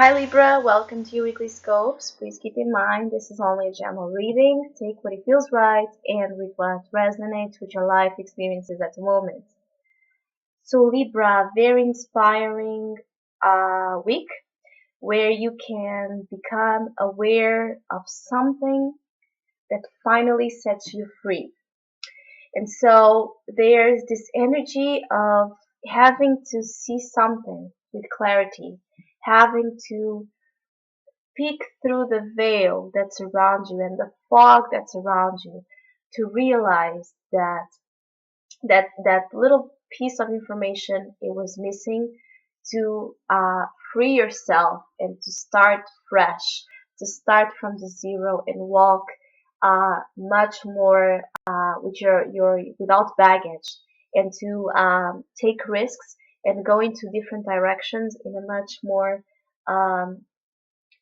Hi Libra, welcome to your weekly scopes. Please keep in mind this is only a general reading. Take what it feels right and with what resonates with your life experiences at the moment. So Libra, very inspiring week where you can become aware of something that finally sets you free. And so there's this energy of having to see something with clarity, having to peek through the veil that's around you and the fog that's around you to realize that little piece of information it was missing to free yourself and to start fresh, to start from the zero and walk much more with your without baggage and to take risks and go into different directions um,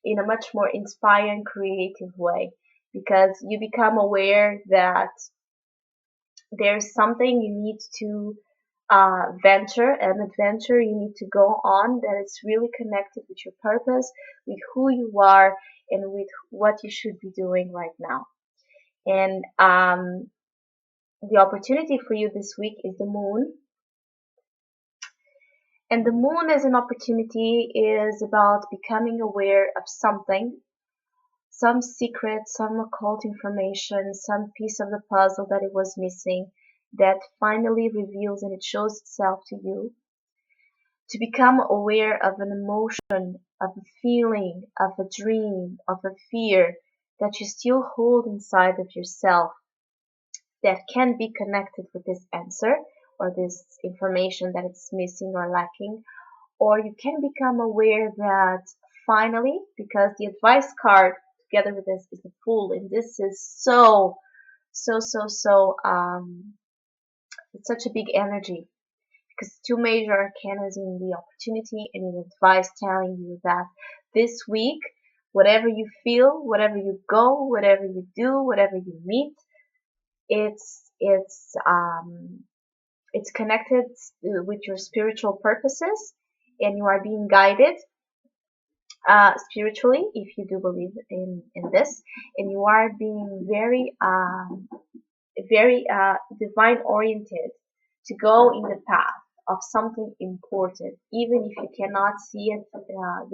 in a much more inspiring, creative way because you become aware that there's something you need to venture, an adventure you need to go on that is really connected with your purpose, with who you are, and with what you should be doing right now. And the opportunity for you this week is the moon. And the moon as an opportunity is about becoming aware of something, some secret, some occult information, some piece of the puzzle that it was missing that finally reveals and it shows itself to you. To become aware of an emotion, of a feeling, of a dream, of a fear that you still hold inside of yourself that can be connected with this answer or this information that it's missing or lacking. Or you can become aware that finally, because the advice card together with this is the Fool, and this is so it's such a big energy because two major arcanas in the opportunity and in advice telling you that this week, whatever you feel, whatever you go, whatever you do, whatever you meet, it's connected with your spiritual purposes, and you are being guided spiritually, if you do believe in this, and you are being very divine oriented to go in the path of something important, even if you cannot see it,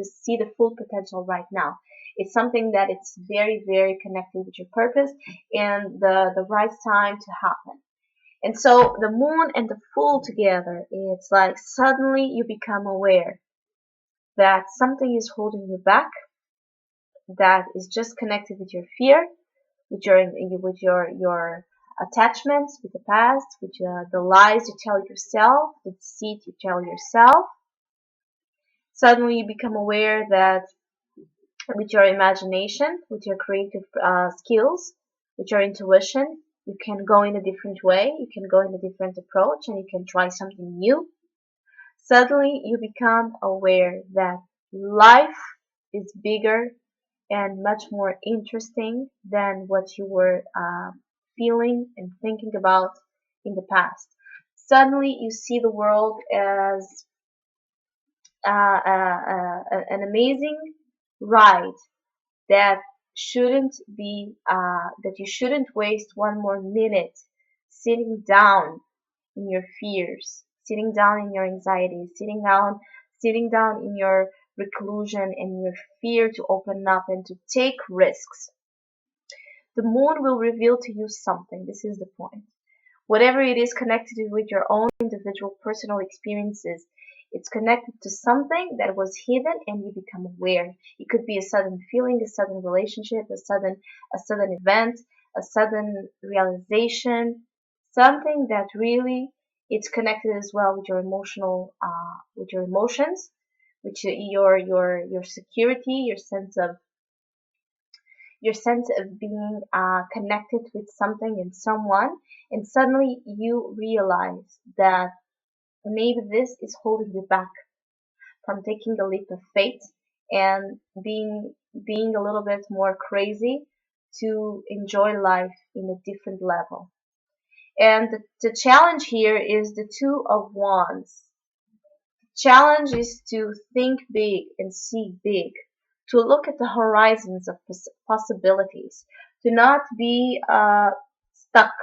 see the full potential right now. It's something that it's very connected with your purpose and the right time to happen. And so the moon and the Fool together, it's like suddenly you become aware that something is holding you back, that is just connected with your fear, with your attachments with the past, with the lies you tell yourself, the deceit you tell yourself. Suddenly you become aware that with your imagination, with your creative skills, with your intuition, you can go in a different way, you can go in a different approach, and you can try something new. Suddenly you become aware that life is bigger and much more interesting than what you were feeling and thinking about in the past. Suddenly you see the world as an amazing ride that that you shouldn't waste one more minute sitting down in your fears, sitting down in your anxiety, sitting down in your reclusion and your fear to open up and to take risks. The moon will reveal to you something. This is the point. Whatever it is connected with your own individual personal experiences, it's connected to something that was hidden and you become aware. It could be a sudden feeling, a sudden relationship, a sudden event, a sudden realization, something that really it's connected as well with with your emotions, with your security, your sense of being connected with something and someone, and suddenly you realize that maybe this is holding you back from taking the leap of faith and being a little bit more crazy to enjoy life in a different level. And the challenge here is the Two of Wands. Challenge is to think big and see big, to look at the horizons of possibilities, to not be stuck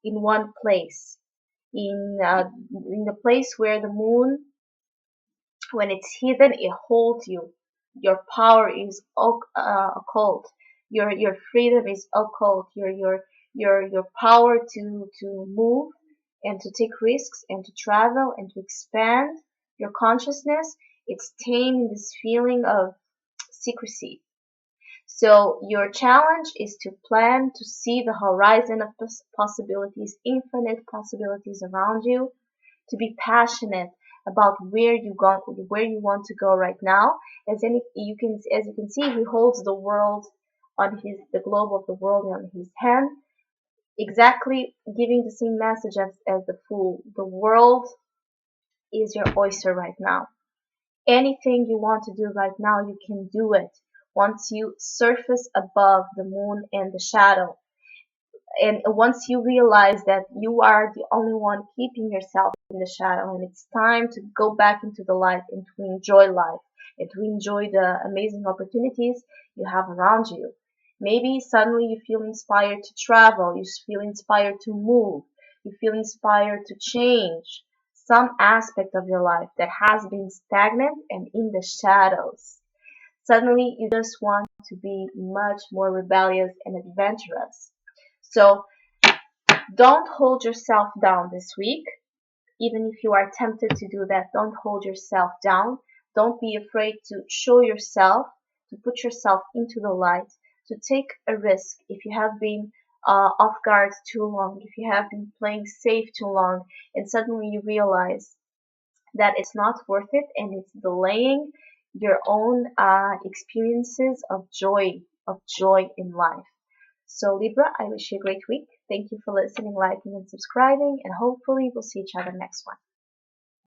in one place, in the place where the moon, when it's hidden, it holds you. Your power is occult. Your freedom is occult. Your power to move and to take risks and to travel and to expand your consciousness. It's tamed in this feeling of secrecy. So your challenge is to plan to see the horizon of possibilities, infinite possibilities around you, to be passionate about where you want to go right now. As you can see, he holds the world on the globe of the world on his hand, exactly giving the same message as the fool. The world is your oyster right now. Anything you want to do right now, you can do it once you surface above the moon and the shadow. And once you realize that you are the only one keeping yourself in the shadow, and it's time to go back into the light and to enjoy life and to enjoy the amazing opportunities you have around you. Maybe suddenly you feel inspired to travel, you feel inspired to move, you feel inspired to change some aspect of your life that has been stagnant and in the shadows. Suddenly you just want to be much more rebellious and adventurous. So don't hold yourself down this week. Even if you are tempted to do that, don't hold yourself down. Don't be afraid to show yourself, to put yourself into the light, to take a risk if you have been off guard too long, if you have been playing safe too long, and suddenly you realize that it's not worth it and it's delaying your own experiences of joy in life. So Libra, I wish you a great week. Thank you for listening, liking, and subscribing, and hopefully we'll see each other next one.